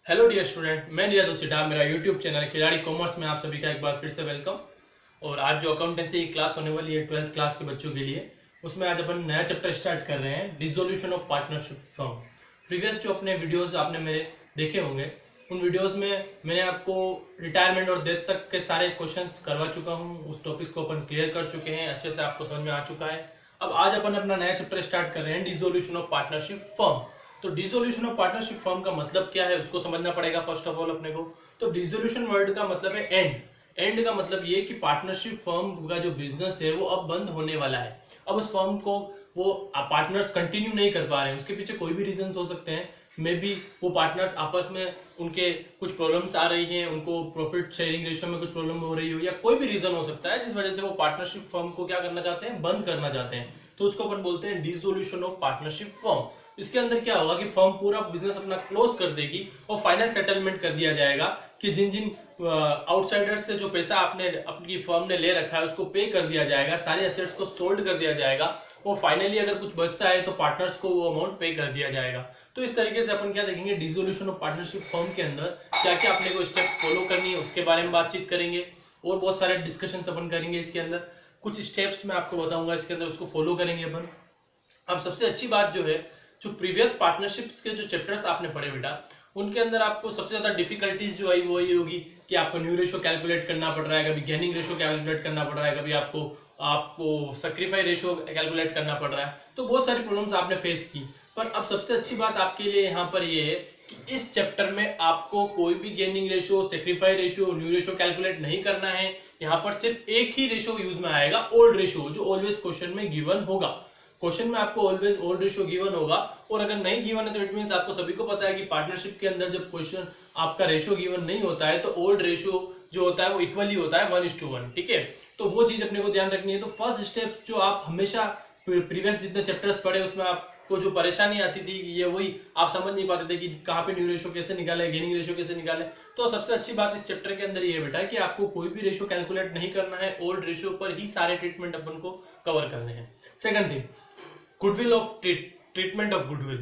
Hello dear student, मैं eras सिटा। मेरा YouTube channel खिलाड़ी कॉमर्स में आप सभी का एक बार फिर से वेलकम। और आज जो अकाउंटेंसी की क्लास होने वाली है 12th क्लास के बच्चों के लिए, उसमें आज अपन नया चैप्टर स्टार्ट कर रहे हैं, dissolution of partnership firm. Previous जो अपने वीडियोस आपने मेरे देखे होंगे, उन वीडियोस में मैंने आपको रिटायरमेंट और डेथ तक के सारे क्वेश्चंस करवा चुका हूँ। उस टॉपिक्स को अपन क्लियर कर चुके हैं, अच्छे से आपको समझ में आ चुका है। अब आज अपन अपना नया चैप्टर स्टार्ट कर रहे हैं, डिसोल्यूशन ऑफ पार्टनरशिप फर्म। तो डिसोल्यूशन ऑफ पार्टनरशिप फर्म का मतलब क्या है उसको समझना पड़ेगा फर्स्ट ऑफ ऑल अपने को। तो डिसोल्यूशन वर्ड का मतलब है एंड। एंड का मतलब ये कि पार्टनरशिप फर्म का जो बिजनेस है वो अब बंद होने वाला है। अब उस फर्म को वो पार्टनर्स कंटिन्यू नहीं कर पा रहे हैं। उसके पीछे कोई भी रीजन हो सकते हैं। मे बी वो पार्टनर्स आपस में उनके कुछ प्रॉब्लम्स आ रही हैं, उनको प्रॉफिट शेयरिंग रेशियो में कुछ प्रॉब्लम हो रही हो, या कोई भी रीजन हो सकता है जिस वजह से वो पार्टनरशिप फर्म को क्या करना चाहते हैं, बंद करना चाहते हैं। तो उसको अपन बोलते हैं डिसोल्यूशन ऑफ पार्टनरशिप फर्म। इसके अंदर क्या होगा कि फर्म पूरा बिजनेस अपना क्लोज कर देगी और फाइनल सेटलमेंट कर दिया जाएगा कि जिन जिन आउटसाइडर्स से जो पैसा आपने अपनी फर्म ने ले रखा है उसको पे कर दिया जाएगा, सारे एसेट्स को सोल्ड कर दिया जाएगा, और फाइनली अगर कुछ बचता है तो पार्टनर्स को वो अमाउंट पे कर दिया जाएगा। तो इस तरीके से अपन क्या देखेंगे, डिसोल्यूशन ऑफ पार्टनरशिप फर्म के अंदर क्या क्या अपने को स्टेप्स फॉलो करनी है उसके बारे में बातचीत करेंगे, और बहुत सारे डिस्कशन अपन करेंगे। इसके अंदर कुछ स्टेप्स मैं आपको बताऊंगा, इसके अंदर उसको फॉलो करेंगे अपन। अब सबसे अच्छी बात जो है, जो प्रीवियस पार्टनरशिप्स के जो चैप्टर्स आपने पढ़े बेटा, उनके अंदर आपको सबसे ज्यादा डिफिकल्टीज जो आई वो ये होगी कि आपको न्यू रेशो कैलकुलेट करना पड़ रहा है, कभी गेनिंग रेशो कैलकुलेट करना पड़ रहा है, कभी आपको आपको सैक्रिफाई रेशो कैलकुलेट करना पड़ रहा है। तो बहुत सारी प्रॉब्लम्स आपने फेस की। पर अब सबसे अच्छी बात आपके लिए यहाँ पर ये है कि इस चैप्टर में आपको कोई भी gaining ratio, sacrifice ratio, new ratio calculate नहीं करना है। यहाँ पर सिर्फ एक ही रेशो यूज में आएगा, ओल्ड रेशो, जो ऑलवेज क्वेश्चन में गिवन होगा। क्वेश्चन में आपको ऑलवेज ओल्ड रेशियो गिवन होगा, और अगर नहीं गिवन है तो इट मींस आपको सभी को पता है कि पार्टनरशिप के अंदर जब क्वेश्चन आपका रेशियो गिवन नहीं होता है तो ओल्ड रेशियो जो होता है वो इक्वली होता है 1:1। ठीक है, तो वो चीज अपने को ध्यान रखनी है। तो फर्स्ट स्टेप जो आप हमेशा प्रीवियस जितने चैप्टर्स पढ़े उसमें आपको जो परेशानी आती थी, ये वही आप समझ नहीं पाते थे कि कहाँ पे न्यू रेशियो कैसे निकाले, गेनिंग रेशियो कैसे निकाले। तो सबसे अच्छी बात इस चैप्टर के अंदर ये बेटा है कि आपको कोई भी रेशियो कैलकुलेट नहीं करना है, ओल्ड रेशियो पर ही सारे ट्रीटमेंट अपन को कवर करने हैं। Second thing, goodwill of treatment of goodwill.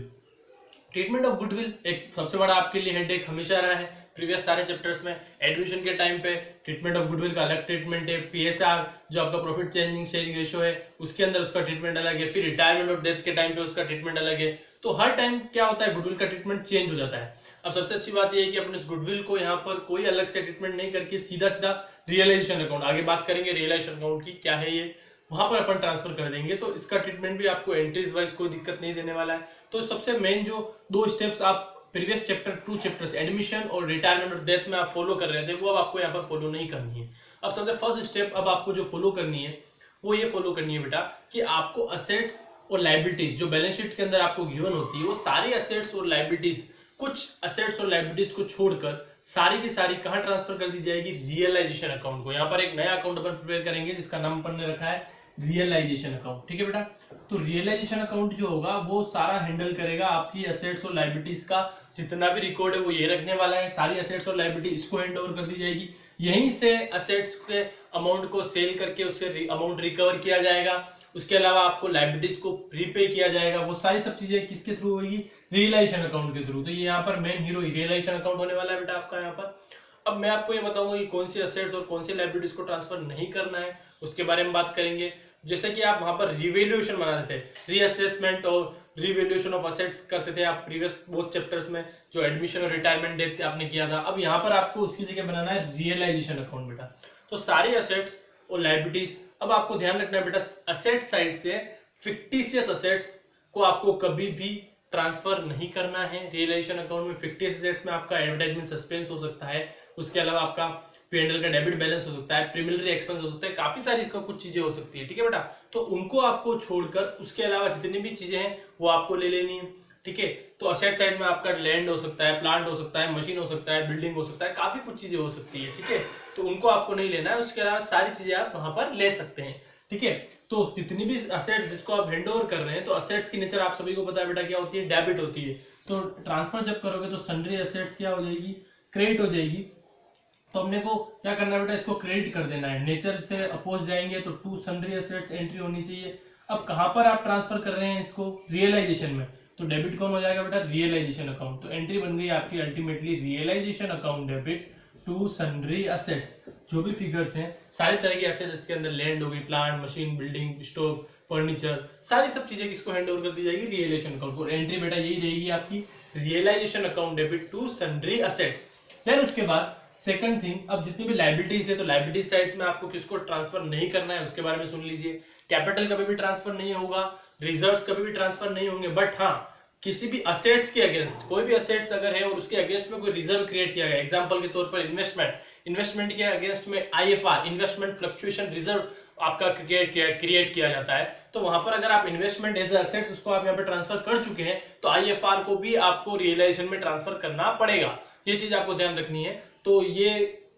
Treatment of goodwill एक सबसे बड़ा आपके लिए हेडेक हमेशा रहा है प्रीवियस सारे चैप्टर्स में। एडमिशन के टाइम पे ट्रीटमेंट ऑफ गुडविल का अलग ट्रीटमेंट है, पीएसआर जो आपका प्रॉफिट चेंजिंग शेयरिंग रेशियो है उसके अंदर उसका ट्रीटमेंट अलग है, फिर रिटायरमेंट और डेथ के टाइम पे उसका ट्रीटमेंट अलग है। तो हर टाइम क्या होता है, गुडविल का ट्रीटमेंट चेंज हो जाता है। अब सबसे अच्छी बात यह है कि अपन इस गुडविल को यहाँ पर कोई अलग से ट्रीटमेंट नहीं करके सीधा सीधा रियलाइजेशन अकाउंट, आगे बात करेंगे रियलाइजेशन अकाउंट की क्या है ये, वहां पर अपन ट्रांसफर कर देंगे। तो इसका ट्रीटमेंट भी आपको एंट्रीज वाइज कोई दिक्कत नहीं देने वाला है। तो सबसे मेन जो दो स्टेप्स आप प्रीवियस चैप्टर 2 चैप्टर्स एडमिशन और रिटायरमेंट और डेथ में आप फॉलो कर रहे थे, वो अब आपको यहाँ पर फॉलो नहीं करनी है। अब सबसे फर्स्ट स्टेप अब आपको जो फॉलो करनी है वो ये फॉलो करनी है बेटा कि आपको असेट्स और लाइबिलिटीज जो बैलेंस शीट के अंदर आपको गिवन होती है, वो सारी असेट्स और लाइबिलिटीज, कुछ असेट्स और लाइबिलिटीज को छोड़कर सारी की सारी कहां ट्रांसफर कर दी जाएगी, रियलाइजेशन अकाउंट को। यहाँ पर एक नया अकाउंट अपन प्रिपेयर करेंगे जिसका नाम अपन ने रखा है रियलाइजेशन अकाउंट। ठीक है बेटा, तो रियलाइजेशन अकाउंट जो होगा वो सारा हैंडल करेगा आपकी एसेट्स और लाइबिलिटीज का जितना भी रिकॉर्ड है वो ये रखने वाला है। सारी एसेट्स और लाइबिलिटी इसको हैंड ओवर कर दी जाएगी। यहीं से एसेट्स के अमाउंट को सेल करके उससे अमाउंट रिकवर किया जाएगा। उसके अलावा आपको लाइबिलिटीज को प्रीपे किया जाएगा। वो सारी सब चीजें किसके थ्रू होगी, रियलाइजेशन अकाउंट के थ्रू। तो ये यहाँ पर मेन हीरो रियलाइजेशन अकाउंट होने वाला है बेटा आपका यहाँ पर। अब मैं आपको ये बताऊंगा कि कौन सी एसेट्स और कौन सी लाइबिलिटीज को ट्रांसफर नहीं करना है, उसके बारे में बात करेंगे। जैसे कि आप वहां पर रिवैल्यूएशन बनाते थे, रीअसेसमेंट और रिवैल्यूएशन ऑफ असेट्स करते थे आप प्रीवियस बोथ चैप्टर्स में, जो एडमिशन और रिटायरमेंट डेट आपने किया था। अब यहाँ पर आपको उसकी जगह बनाना है रियलाइजेशन अकाउंट बेटा। तो सारी असेट्स और लाइबिलिटीज, अब आपको ध्यान रखना है बेटा, असेट साइड से फिक्टिशियस असेट्स को आपको कभी भी ट्रांसफर नहीं करना है रियलाइजेशन अकाउंट में। फिक्टिशियस असेट्स में आपका एडवर्टाइजमेंट सस्पेंस हो सकता है, उसके अलावा आपका पीएनएल का डेबिट बैलेंस हो सकता है, प्रीमिलरी एक्सपेंस हो सकता है, काफी सारी कुछ चीजें हो सकती है। ठीक है बेटा, तो उनको आपको छोड़कर उसके अलावा जितनी भी चीजें हैं वो आपको ले लेनी है। ठीक है, तो असेट साइड में आपका लैंड हो सकता है, प्लांट हो सकता है, मशीन हो सकता है, बिल्डिंग हो सकता है, काफी कुछ चीजें हो सकती है। ठीक है, तो उनको आपको नहीं लेना है, उसके अलावा सारी चीजें आप वहां पर ले सकते हैं। ठीक है, तो जितनी भी असेट्स जिसको आप हैंड ओवर कर रहे हैं, तो असेट्स की नेचर आप सभी को पता है बेटा क्या होती है, डेबिट होती है। तो ट्रांसफर जब करोगे तो सन्ड्री असेट्स क्या हो जाएगी, क्रेडिट हो जाएगी। तो हमने को क्या करना है बेटा, इसको क्रेडिट कर देना है। नेचर से अपोज जाएंगे तो टू सन्ड्री एसेट्स एंट्री होनी चाहिए। अब कहां पर आप ट्रांसफर कर रहे हैं इसको, रियलाइजेशन में, तो डेबिट कौन हो जाएगा बेटा, रियलाइजेशन अकाउंट। तो एंट्री बन गई आपकी ultimately realisation account debit to sundry assets. जो भी फिगर्स हैं, सारी तरह की एसेट्स इसके अंदर, लैंड होगी, plant, machine, building, stock, furniture, सारी सब चीजें किसको हैंड ओवर कर दी जाएगी, रियलाइजेशन अकाउंट को। एंट्री बेटा यही रहेगी आपकी, realisation account debit to sundry assets. Then उसके बाद सेकंड थिंग, अब जितनी भी लाइबिलिटीज है तो लाइबिलिटीज साइड्स में आपको किसको ट्रांसफर नहीं करना है उसके बारे में सुन लीजिए। कैपिटल कभी भी ट्रांसफर नहीं होगा, रिजर्व्स कभी भी ट्रांसफर नहीं होंगे, बट हाँ किसी भी असेट्स के अगेंस्ट, कोई भी असेट्स अगर है और उसके अगेंस्ट में कोई रिजर्व क्रिएट किया गया, एग्जांपल के तौर पर इन्वेस्टमेंट के अगेंस्ट में आईएफआर, इन्वेस्टमेंट फ्लक्चुएशन रिजर्व आपका क्रिएट किया जाता है, तो वहां पर अगर आप इन्वेस्टमेंट एज असेट्स उसको आप यहाँ पे ट्रांसफर कर चुके हैं तो आईएफआर को भी आपको रियलाइजेशन में ट्रांसफर करना पड़ेगा। ये चीज आपको ध्यान रखनी है। तो ये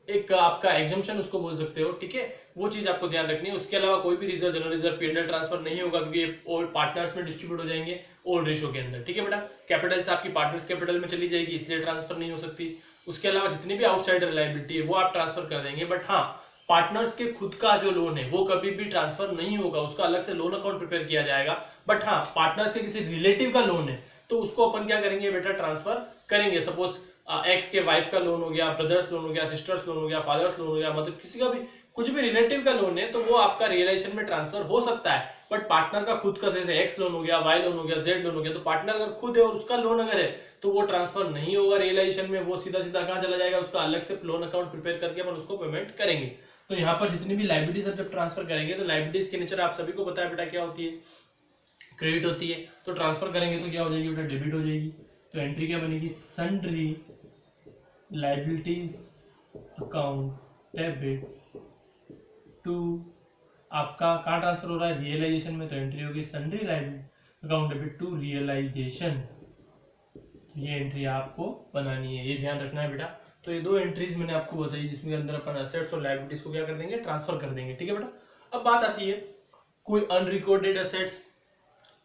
एक आपका एग्जम्पशन उसको बोल सकते हो, ठीक है, वो चीज आपको ध्यान रखनी है। उसके अलावा कोई भी reserve, general reserve, PNL transfer नहीं होगा क्योंकि ओल्ड पार्टनर्स में डिस्ट्रीब्यूट हो जाएंगे ओल्ड रेशो के अंदर, ठीक है बेटा। कैपिटल से आपकी पार्टनर्स कैपिटल में चली जाएगी, इसलिए ट्रांसफर नहीं हो सकती। उसके अलावा जितनी भी आउटसाइड रिलायबिलिटी है वो आप ट्रांसफर कर देंगे, बट हाँ पार्टनर्स के खुद का जो लोन है वो कभी भी ट्रांसफर नहीं होगा, उसका अलग से लोन अकाउंट प्रिपेयर किया जाएगा। बट हाँ पार्टनर्स के किसी रिलेटिव का लोन है तो उसको अपन क्या करेंगे बेटा, ट्रांसफर करेंगे। सपोज एक्स के वाइफ का लोन हो गया, ब्रदर्स लोन हो गया, सिस्टर्स लोन हो गया, फादर्स लोन हो गया, मतलब किसी का भी कुछ भी रिलेटिव का लोन है तो वो आपका रियलाइजेशन में ट्रांसफर हो सकता है। बट पार्टनर का खुद का, जैसे एक्स लोन हो गया, वाई लोन हो गया, जेड लोन हो गया, तो पार्टनर अगर खुद है और उसका लोन अगर है तो वो ट्रांसफर नहीं होगा रियलाइजेशन में, वो सीधा सीधा कहां चला जाएगा, उसका अलग से लोन अकाउंट प्रिपेयर करके अपन उसको पेमेंट करेंगे। तो यहाँ पर जितनी भी लाइबिलिटीज जब ट्रांसफर करेंगे तो लाइबिलिटीज के नेचर आप सभी को पता है बेटा क्या होती है, क्रेडिट होती है। तो ट्रांसफर करेंगे तो क्या हो जाएगी बेटा, डेबिट हो जाएगी। तो एंट्री क्या बनेगी, sundry liabilities account debit to, आपका कहाँ ट्रांसफर हो रहा है, रियलाइजेशन में, तो एंट्री होगी sundry liability account debit to realisation. ये एंट्री आपको बनानी है, ये ध्यान रखना है बेटा। तो ये दो एंट्रीज मैंने आपको बताई जिसमें अंदर अपन असेट्स और लायबिलिटीज को क्या कर देंगे, ट्रांसफर कर देंगे, ठीक है बेटा। अब बात आती है कोई अनरिकॉर्डेड असेट्स,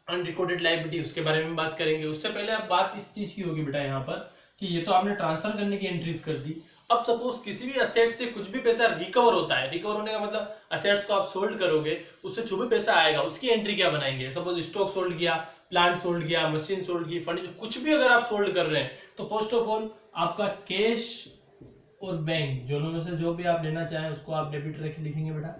अनरिकॉर्डेड लायबिलिटी, उसके बारे में बात करेंगे। उससे पहले अब बात इस चीज की होगी बेटा यहाँ पर कि ये तो आपने ट्रांसफर करने की एंट्रीज कर दी। अब सपोज किसी भी असेट से कुछ भी पैसा रिकवर होता है, रिकवर होने का मतलब असेट्स को आप सोल्ड करोगे, उससे जो भी पैसा आएगा उसकी एंट्री क्या बनाएंगे। सपोज स्टॉक सोल्ड किया, प्लांट सोल्ड किया, मशीन सोल्ड की, फर्नीचर, कुछ भी अगर आप सोल्ड कर रहे हैं तो फर्स्ट ऑफ ऑल आपका कैश और बैंक दोनों में से जो भी आप लेना चाहें उसको आप डेबिट रख लिखेंगे बेटा।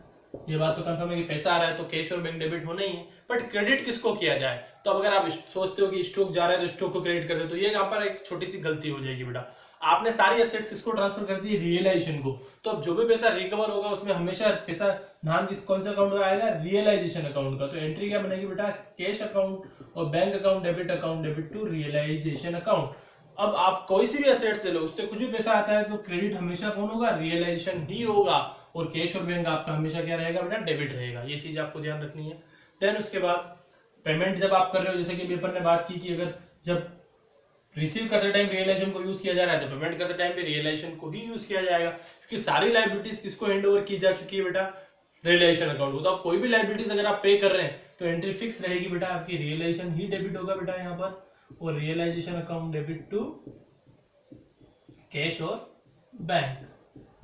ये बात तो कंफर्म है कि पैसा आ रहा है तो कैश और बैंक डेबिट होना ही है, बट क्रेडिट किसको किया जाए। तो अगर आप सोचते हो कि स्टॉक जा रहा है तो स्टॉक को क्रेडिट कर दे, तो ये यहाँ पर एक छोटी सी गलती हो जाएगी बेटा। आपने सारी एसेट्स किसको ट्रांसफर कर दी, रियलाइजेशन को। तो अब जो भी पैसा रिकवर होगा उसमें हमेशा पैसा नाम किस कौन सा अकाउंट का आएगा, रियलाइजेशन अकाउंट का। तो एंट्री क्या बनेगी बेटा, कैश अकाउंट और bank account debit to realisation account. अब आप कोई सी भी एसेट्स ले लो, उससे कुछ भी पैसा आता है तो क्रेडिट हमेशा कौन होगा, रियलाइजेशन ही होगा, और कैश और बैंक आपका हमेशा क्या रहेगा बेटा, डेबिट रहेगा। ये चीज आपको ध्यान रखनी है। देन उसके बाद पेमेंट जब आप कर रहे हो, जैसे कि पेपर ने बात की कि अगर जब रिसीव करते टाइम रियलाइजेशन को यूज किया जा रहा है तो पेमेंट करते टाइम भी रियलाइजेशन को ही यूज किया जाएगा, क्योंकि सारी लायबिलिटीज किसको हैंड ओवर की जा चुकी है बेटा, रियलाइजेशन अकाउंट को। तो आप कोई भी लायबिलिटीज अगर आप पे कर रहे हैं तो एंट्री फिक्स रहेगी बेटा, आपकी रियलाइजेशन ही डेबिट होगा बेटा यहाँ पर, और realisation account debit to cash और बैंक।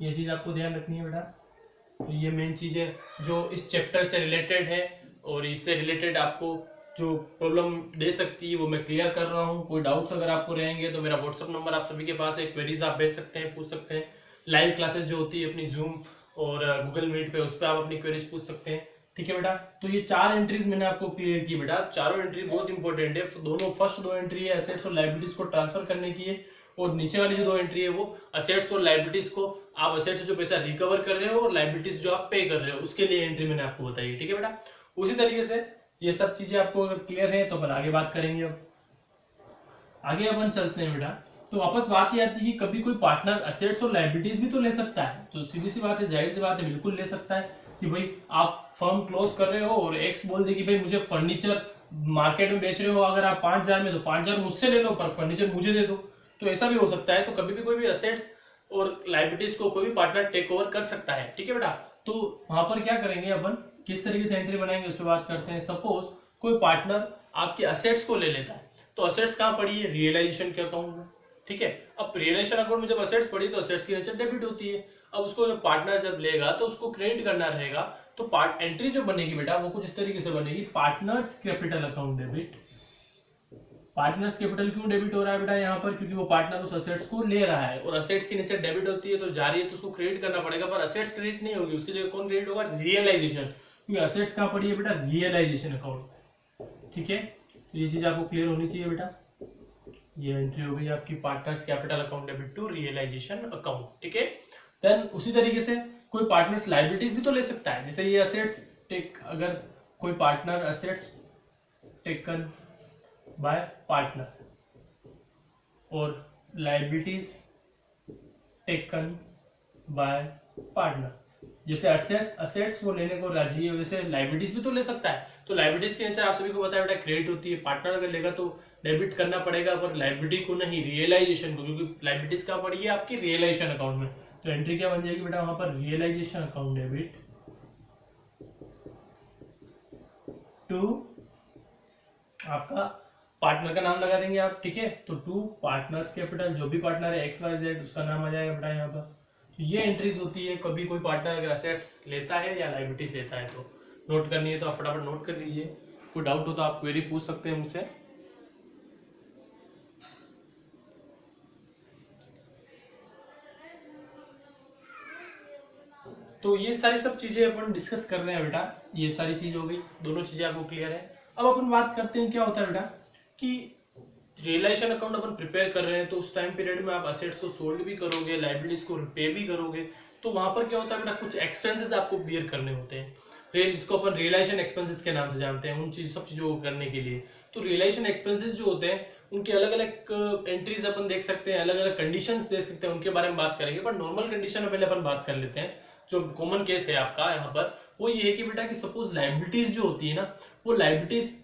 ये चीज आपको ध्यान रखनी है बेटा। तो ये मेन चीज है जो इस चैप्टर से रिलेटेड है, और इससे रिलेटेड आपको जो प्रॉब्लम दे सकती है वो मैं क्लियर कर रहा हूँ। कोई डाउट्स अगर आपको रहेंगे तो मेरा व्हाट्सअप नंबर आप सभी के पास है, क्वेरीज आप भेज सकते हैं, पूछ सकते हैं। लाइव क्लासेस जो होती है अपनी जूम और गूगल मीट पे, उस पर आप अपनी क्वेरीज पूछ सकते हैं, ठीक है बेटा। तो ये 4 एंट्रीज मैंने आपको क्लियर की बेटा। चारों एंट्री बहुत इंपॉर्टेंट है। दोनों फर्स्ट 2 एंट्री है एसेट्स और लायबिलिटीज को ट्रांसफर करने की है, और नीचे वाली जो 2 एंट्री है वो असेट्स और लायबिलिटीज को, आप असेट्स से जो पैसा रिकवर कर रहे हो और लायबिलिटीज जो आप पे कर रहे हो उसके लिए एंट्री मैंने आपको बताई, ठीक है बेटा। उसी तरीके से ये सब चीजें आपको अगर क्लियर है तो अपन आगे बात करेंगे। अब आगे अपन चलते हैं बेटा। तो वापस बात ही आती है कि कभी कोई पार्टनर असेट्स और लायबिलिटीज भी तो ले सकता है। तो सीधी सी बात है, जाहिर सी बात है, बिल्कुल ले सकता है कि भाई आप फर्म क्लोज कर रहे हो और एक्स बोल दे कि भाई मुझे फर्नीचर मार्केट में बेच रहे हो, अगर आप 5,000 में, तो 5,000 मुझसे ले लो पर फर्नीचर मुझे दे दो। तो ऐसा भी हो सकता है। तो कभी भी कोई भी असेट्स और लायबिलिटीज को कोई भी पार्टनर टेक ओवर कर सकता है, ठीक है बेटा। तो वहां पर क्या करेंगे अपन, किस तरीके से एंट्री बनाएंगे उस पर बात करते हैं। सपोज कोई पार्टनर आपके असेट्स को ले लेता है, तो असेट्स कहाँ पड़ी है, रियलाइजेशन के अकाउंट में, ठीक है। अब रियलाइजेशन अकाउंट में जब असेट्स पड़ी तो असेट्स की नेचर डेबिट होती है। अब उसको जब पार्टनर जब लेगा तो उसको क्रेडिट करना रहेगा। तो पार्ट एंट्री जो बनेगी बेटा वो कुछ इस तरीके से बनेगी, partners capital account debit partners capital क्यों डेबिट हो रहा है बेटा यहाँ पर, क्योंकि वो पार्टनर उस असेट्स को ले रहा है और असेट्स की नेचर डेबिट होती है तो जा रही है तो उसको क्रेडिट करना पड़ेगा, पर असेट्स क्रेडिट नहीं होगी, उसकी जगह कौन क्रेडिट होगा, रियलाइजेशन, क्योंकि असेट्स कहाँ पड़ी है बेटा, रियलाइजेशन अकाउंट। ठीक है, तो ये चीज आपको क्लियर होनी चाहिए बेटा। ये एंट्री हो गई आपकी partners capital account debit to realisation account. ठीक है, देन उसी तरीके से कोई पार्टनर्स लायबिलिटीज भी तो ले सकता है, जैसे ये असेट्स टेक, अगर कोई partner assets taken by partner और लायबिलिटीज टेकन बाय पार्टनर, जैसे असेट्स वो लेने को राजी है, वैसे लायबिलिटीज भी तो ले सकता है। तो लायबिलिटीज के नेचर आप सभी को पता है बेटा, क्रेडिट होती है, पार्टनर अगर लेगा तो डेबिट करना पड़ेगा, पर लायबिलिटी को नहीं, रियलाइजेशन को, क्योंकि लायबिलिटीज कहाँ पड़ी है आपकी, रियलाइजेशन अकाउंट में। तो एंट्री क्या बन जाएगी बेटा वहां पर, रियलाइजेशन अकाउंट डेबिट टू आपका पार्टनर का नाम लगा देंगे आप। ठीक है, तो टू पार्टनर्स कैपिटल, जो भी पार्टनर है XYZ उसका नाम आ जाएगा बेटा यहाँ पर। तो ये एंट्रीज होती है, कभी कोई पार्टनर अगर असेट्स लेता है या लायबिलिटीज लेता है तो नोट करनी है, तो आप फटाफट नोट कर लीजिए। कोई डाउट हो तो आप क्वेरी पूछ सकते हैं मुझसे। तो ये सारी सब चीजें अपन डिस्कस कर रहे हैं बेटा, ये सारी चीज हो गई, दोनों चीजें आपको क्लियर है। अब अपन बात करते हैं क्या होता है बेटा कि रियलाइजेशन अकाउंट अपन प्रिपेयर कर रहे हैं, तो उस टाइम पीरियड में आप असेट्स को सोल्ड भी करोगे, लायबिलिटीज को पे भी करोगे, तो वहां पर क्या होता है बेटा, कुछ एक्सपेंसेस आपको बियर करने होते हैं, जिसको अपन रियलाइजेशन एक्सपेंसेस के नाम से जानते हैं, उन सब चीजों को करने के लिए। तो रियलाइजेशन एक्सपेंसेस जो होते हैं उनके अलग अलग एंट्रीज अपन देख सकते हैं, अलग अलग कंडीशंस देख सकते हैं, उनके बारे में बात करेंगे, पर नॉर्मल कंडीशन में पहले अपन बात कर लेते हैं। जो कॉमन केस है आपका यहाँ पर वो ये है कि बेटा कि सपोज लायबिलिटीज जो होती है ना, वो लायबिलिटीज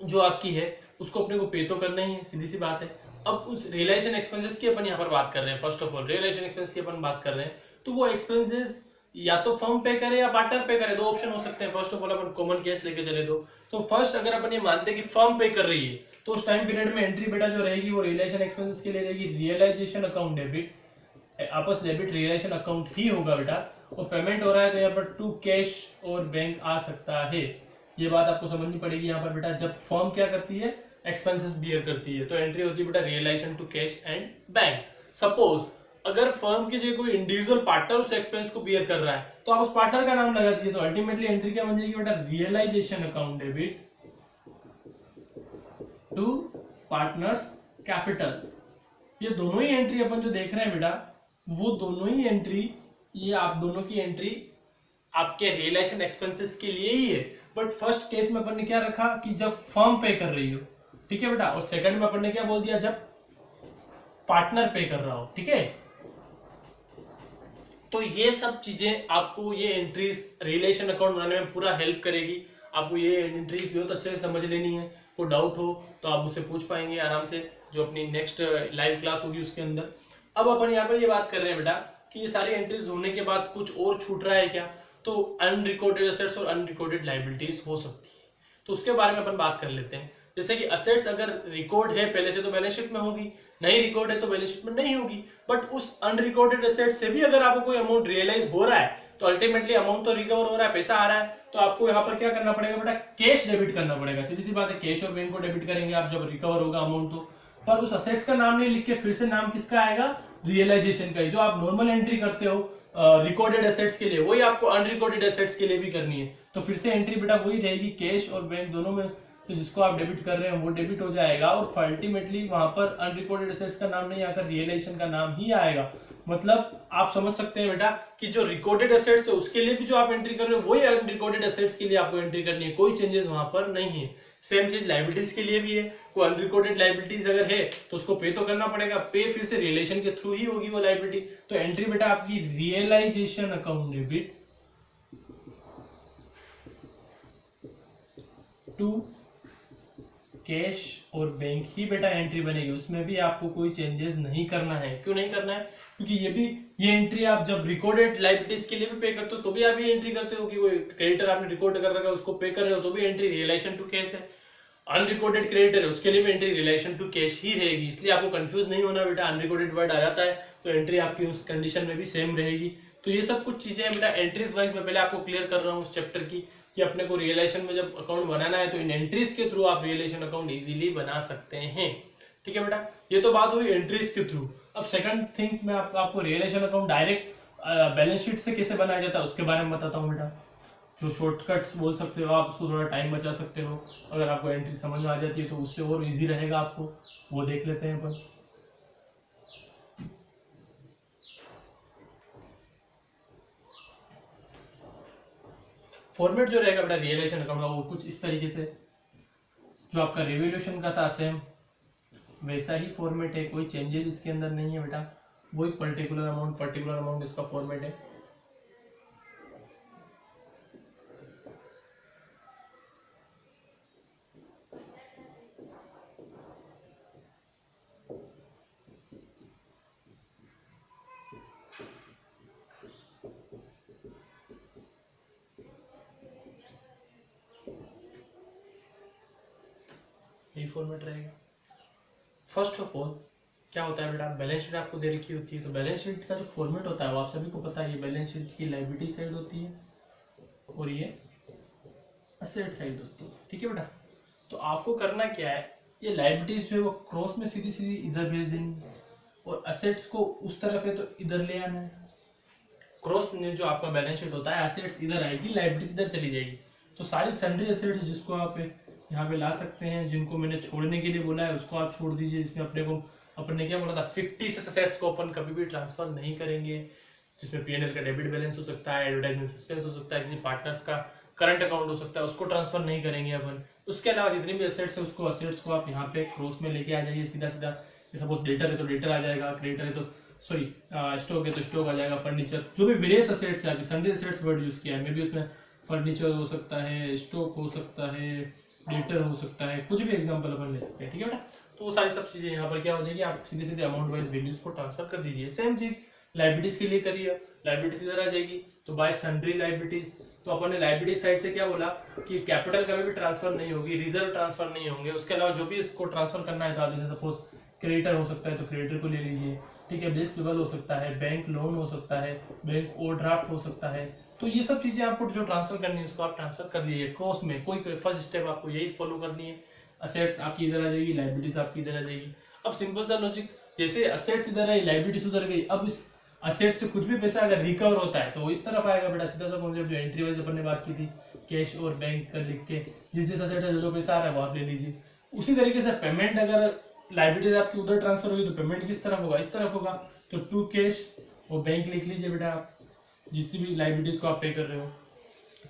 जो आपकी है उसको अपने को पे तो करना ही है, सीधी सी बात है। अब उस रियलाइजेशन एक्सपेंसेस की अपन यहाँ पर बात कर रहे हैं, first of all realisation expense की अपन बात कर रहे हैं, तो वो एक्सपेंसेस या तो फर्म पे करे या पार्टनर पे करे, दो ऑप्शन हो सकते हैं। First of all upon common case लेके चले तो फर्स्ट अगर अपन ये मानते हैं कि फर्म पे कर रही है, तो उस टाइम पीरियड में एंट्री बेटा जो रहेगी वो रियलाइजेशन एक्सपेंसेस के लिए रहेगी रियलाइजेशन अकाउंट डेबिट, आपस डेबिट रियलाइजेशन अकाउंट ही होगा बेटा, और पेमेंट हो रहा है तो यहाँ पर टू कैश और बैंक आ सकता है। ये बात आपको समझनी पड़ेगी यहाँ पर बेटा, जब फर्म क्या करती है, एक्सपेंसेस बियर करती है, तो एंट्री होती है बेटा realisation to cash and bank. Suppose अगर फर्म की जो कोई इंडिविजुअल पार्टनर उस एक्सपेंस को बियर कर रहा है तो आप उस पार्टनर का नाम लगा दीजिए, तो अल्टीमेटली एंट्री क्या बन जाएगी बेटा, realisation account debit to partners capital. ये दोनों ही एंट्री अपन जो देख रहे हैं बेटा, वो दोनों ही एंट्री, ये आप दोनों की एंट्री आपके रियलाइजेशन एक्सपेंसेस के लिए ही है। बट फर्स्ट केस में अपन ने क्या रखा कि जब फर्म पे कर रही हो, ठीक है बेटा, और सेकंड में अपन ने क्या बोल दिया, जब पार्टनर पे कर रहा हो। ठीक है, तो ये सब चीजें आपको ये एंट्रीज रियलाइजेशन अकाउंट बनाने में पूरा हेल्प करेगी। आपको ये एंट्रीज बहुत अच्छे से समझ लेनी है, कोई डाउट हो तो आप मुझसे पूछ पाएंगे आराम से, जो अपनी नेक्स्ट लाइव क्लास होगी उसके अंदर। अब अपन यहाँ पर ये बात कर रहे हैं बेटा कि ये सारी एंट्रीज होने के बाद कुछ और छूट रहा है क्या, तो अनरिकॉर्डेड एसेट्स और अनरिकॉर्डेड लायबिलिटीज हो सकती है, तो उसके बारे में अपन बात कर लेते हैं। जैसे कि असेट्स अगर रिकॉर्ड है पहले से तो बैलेंस शीट में होगी, नहीं रिकॉर्ड है तो बैलेंस शीट में नहीं होगी, बट उस अनरिकॉर्डेड एसेट से भी अगर आपको कोई अमाउंट रियलाइज हो रहा है तो अल्टीमेटली अमाउंट तो रिकवर हो रहा है, पैसा आ रहा है, तो आपको यहाँ पर क्या करना पड़ेगा बेटा, कैश डेबिट करना पड़ेगा। सीधी सी बात है, कैश और बैंक को डेबिट करेंगे आप जब रिकवर होगा अमाउंट तो। पर उस असेट्स का नाम नहीं लिख के फिर से नाम किसका आएगा, रियलाइजेशन का ही। जो आप नॉर्मल एंट्री करते हो रिकॉर्डेड एसेट्स के लिए, वही आपको अनरिकॉर्डेड एसेट्स के लिए भी करनी है। तो फिर से एंट्री बेटा वही रहेगी, कैश और बैंक दोनों में से जिसको आप डेबिट कर रहे हैं वो डेबिट हो जाएगा, और अल्टीमेटली वहां पर अनरिकॉर्डेड एसेट्स का नाम नहीं आकर रियलाइजेशन का नाम ही आएगा। मतलब आप समझ सकते हैं बेटा कि जो रिकॉर्डेड एसेट्स है उसके लिए भी जो आप एंट्री कर रहे हो वही अनरिकॉर्डेड एसेट्स के लिए आपको एंट्री करनी है, कोई चेंजेस वहां पर नहीं है। सेम चीज लायबिलिटीज के लिए भी है, कोई अनरिकॉर्डेड लायबिलिटीज अगर है तो उसको पे तो करना पड़ेगा, पे फिर से रियलाइजेशन के थ्रू ही होगी वो लायबिलिटी। तो एंट्री बेटा आपकी realisation account debit to cash और बैंक ही बेटा एंट्री बनेगी, उसमें भी आपको कोई चेंजेस नहीं करना है। क्यों नहीं करना है, क्योंकि ये एंट्री आप जब रिकॉर्डेड लायबिलिटीज के लिए भी पे करते हो तो भी आप ये एंट्री करते हो कि कोई क्रेडिटर आपने रिकॉर्ड कर रखा है उसको पे कर रहे हो तो भी एंट्री रियलाइजेशन टू कैश है। अनरिकॉर्डेड क्रेडिटर है उसके लिए भी एंट्री रियलाइजेशन टू कैश ही रहेगी, इसलिए आपको कंफ्यूज नहीं होना बेटा। अनरिकॉर्डेड वर्ड आ जाता है तो एंट्री आपकी उस कंडीशन में भी सेम रहेगी। तो ये सब कुछ चीजें बेटा एंट्रीज वाइज में पहले आपको क्लियर कर रहा हूँ उस चैप्टर की, कि अपने को रियलाइजेशन में जब अकाउंट बनाना है तो इन एंट्रीज के थ्रू आप रियलाइजेशन अकाउंट इजीली बना सकते हैं। ठीक है बेटा, ये तो बात हुई एंट्रीज के थ्रू। अब सेकंड थिंग्स में आपको realisation account direct balance sheet से कैसे बनाया जाता है उसके बारे में बताता हूँ बेटा। जो शॉर्टकट्स बोल सकते हो आप, उसको थोड़ा टाइम बचा सकते हो। अगर आपको एंट्री समझ में आ जाती है तो उससे और इजी रहेगा आपको, वो देख लेते हैं अपन। फॉर्मेट जो रहेगा बेटा रियलाइजेशन अकाउंट का वो कुछ इस तरीके से, जो आपका रिवोल्यूशन का था सेम वैसा ही फॉर्मेट है, कोई चेंजेस इसके अंदर नहीं है बेटा। वही पर्टिकुलर अमाउंट इसका फॉर्मेट है। यही फॉर्मेट रहेगा। फर्स्ट ऑफ ऑल क्या होता है बेटा, बैलेंस शीट आपको दे रखी होती है, तो बैलेंस शीट का जो फॉर्मेट होता है वो आप सभी को पता है। ये बैलेंस शीट की लायबिलिटी साइड होती है और ये असेट साइड होती है। ठीक है बेटा, तो आपको करना क्या है, ये लायबिलिटीज जो है वो क्रॉस में सीधी सीधी इधर भेज देनी है और असेट्स को उस तरफ है तो इधर ले आना है। क्रॉस में जो आपका बैलेंस शीट होता है असेट्स इधर आएगी, लायबिलिटीज इधर चली जाएगी। तो सारी सन्ड्री असेट्स जिसको आप यहाँ पे ला सकते हैं, जिनको मैंने छोड़ने के लिए बोला है उसको आप छोड़ दीजिए। इसमें अपन ने क्या बोला था, फिक्टिशियस असेट्स को अपन कभी भी ट्रांसफर नहीं करेंगे, जिसमें पीएनएल का डेबिट बैलेंस हो सकता है, एडवर्टाइजमेंट सस्पेंस हो सकता है, किसी पार्टनर्स का करंट अकाउंट हो सकता है, उसको ट्रांसफर नहीं करेंगे अपन। उसके अलावा जितनी भी असेट्स है उसको असेट्स को आप यहाँ पे क्रॉस में लेके आ जाइए सीधा सीधा। सपोज डेटर है तो डेटर आ जाएगा, क्रेडिटर है तो सॉरी स्टॉक है तो स्टॉक आ जाएगा, फर्नीचर जो भी वेरियस असेट्स है, सन्ड्री असेट्स वर्ड यूज किया है, मे बी उसमें फर्नीचर हो सकता है, स्टॉक हो सकता है, डेटर हो सकता है, कुछ भी एग्जांपल अपन ले सकते हैं। ठीक है बेटा, तो वो सारी सब चीजें यहाँ पर क्या हो जाएगी, आप सीधे सीधे अमाउंट वाइज वैल्यूज को ट्रांसफर कर दीजिए। सेम चीज लायबिलिटीज के लिए करिए, लायबिलिटीज इधर आ जाएगी तो बाय सन्ड्री लायबिलिटीज। तो अपन ने लायबिलिटी साइड से क्या बोला कि कैपिटल कभी भी ट्रांसफर नहीं होगी, रिजर्व ट्रांसफर नहीं होंगे। उसके अलावा जो भी इसको ट्रांसफर करना है तो जैसे सपोज क्रेडिटर हो सकता है तो क्रेडिटर को ले लीजिए। ठीक है, बेस लेवल हो सकता है, बैंक लोन हो सकता है, बैंक ओवरड्राफ्ट हो सकता है। तो ये सब चीजें आपको जो ट्रांसफर करनी है उसको आप ट्रांसफर कर दीजिए क्रॉस में। कोई फर्स्ट स्टेप आपको यही फॉलो करनी है। असेट्स आपकी इधर आ जाएगी, लायबिलिटीज आपकी इधर आ जाएगी। अब सिंपल सा लॉजिक, जैसे असेट्स इधर आई, लायबिलिटीज उधर गई, अब इस असेट से कुछ भी पैसा अगर रिकवर होता है तो वो इस तरफ आएगा बेटा। सीधा सा कॉन्सेप्ट जो एंट्री वाइज अपन ने बात की थी, कैश और बैंक का लिख के जिस जिस असेट है जो पैसा आ रहा है वो आप ले लीजिए। उसी तरीके से पेमेंट अगर लायबिलिटीज आपकी उधर ट्रांसफर होगी तो पेमेंट किस तरफ होगा, इस तरफ होगा। तो टू कैश और बैंक लिख लीजिए बेटा आप, जिसकी भी लायबिलिटीज को आप पे कर रहे हो।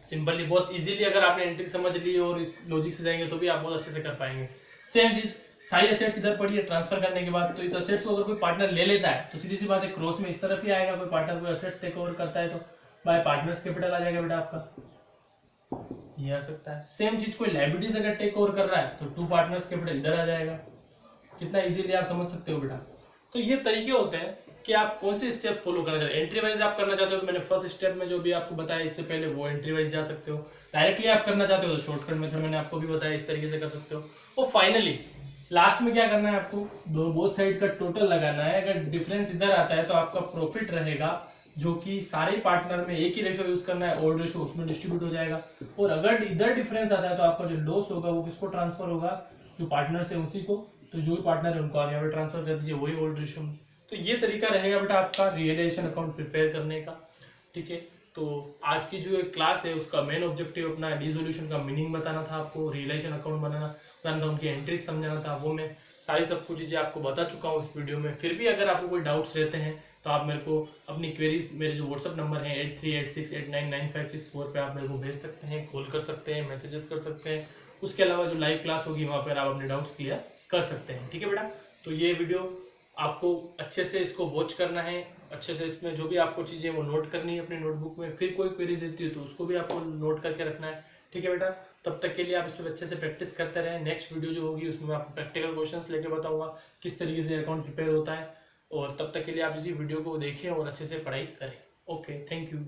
सिंपली बहुत इजीली अगर आपने एंट्री समझ ली और इस लॉजिक से जाएंगे तो भी आप बहुत अच्छे से कर पाएंगे। सेम चीज सारी असेट्स इधर पड़ी है, ट्रांसफर करने के बाद तो इस असेट्स को अगर कोई पार्टनर ले लेता है तो सीधी सी बात है क्रॉस में इस तरफ ही आएगा। कोई पार्टनर कोई असेट्स टेक ओवर करता है तो बाय पार्टनर्स कैपिटल आ जाएगा बेटा आपका, ये आ सकता है। सेम चीज कोई लायबिलिटीज अगर टेक ओवर कर रहा है तो टू पार्टनर्स कैपिटल इधर आ जाएगा। कितना इजीली आप समझ सकते हो बेटा। तो ये तरीके होते हैं कि आप कौन से स्टेप फॉलो करना चाहते हैं। एंट्री वाइज आप करना चाहते हो तो मैंने फर्स्ट स्टेप में जो भी आपको बताया इससे पहले वो एंट्री वाइज जा सकते हो। डायरेक्टली आप करना चाहते हो तो शॉर्टकट मेथड मैंने आपको भी बताया, इस तरीके से कर सकते हो। और फाइनली लास्ट में क्या करना है आपको, दो बोथ साइड का टोटल लगाना है। अगर डिफरेंस इधर आता है तो आपका प्रॉफिट रहेगा, जो कि सारे पार्टनर में एक ही रेशो यूज करना है, ओल्ड रेशो उसमें डिस्ट्रीब्यूट हो जाएगा। और अगर इधर डिफरेंस आता है तो आपका जो लॉस होगा वो किसको ट्रांसफर होगा, जो पार्टनर से उसी को। तो जो भी पार्टनर है उनको आप यहाँ पे ट्रांसफर कर दीजिए, वही ओल्ड रेशो में। तो ये तरीका रहेगा बेटा आपका रियलाइजेशन अकाउंट प्रिपेयर करने का। ठीक है, तो आज की जो एक क्लास है उसका मेन ऑब्जेक्टिव अपना डिसोल्यूशन का मीनिंग बताना था आपको, रियलाइजेशन अकाउंट बताना था, उनकी एंट्रीज समझाना था। वो मैं सारी सब कुछ चीज़ें आपको बता चुका हूँ इस वीडियो में। फिर भी अगर आपको कोई डाउट्स रहते हैं तो आप मेरे को अपनी क्वेरीज, मेरे जो व्हाट्सअप नंबर है 8386899564 पे आप मेरे को भेज सकते हैं, कॉल कर सकते हैं, मैसेजेस कर सकते हैं। उसके अलावा जो लाइव क्लास होगी वहाँ पर आप अपने डाउट्स क्लियर कर सकते हैं। ठीक है बेटा, तो ये वीडियो आपको अच्छे से इसको वॉच करना है, अच्छे से इसमें जो भी आपको चीज़ें वो नोट करनी है अपनी नोटबुक में। फिर कोई क्वेरीज रहती है तो उसको भी आपको नोट करके रखना है। ठीक है बेटा, तब तक के लिए आप इस पर अच्छे से प्रैक्टिस करते रहें। नेक्स्ट वीडियो जो होगी उसमें मैं आपको प्रैक्टिकल क्वेश्चंस लेके बताऊंगा किस तरीके से अकाउंट प्रिपेयर होता है। और तब तक के लिए आप इसी वीडियो को देखें और अच्छे से पढ़ाई करें। Okay, thank you.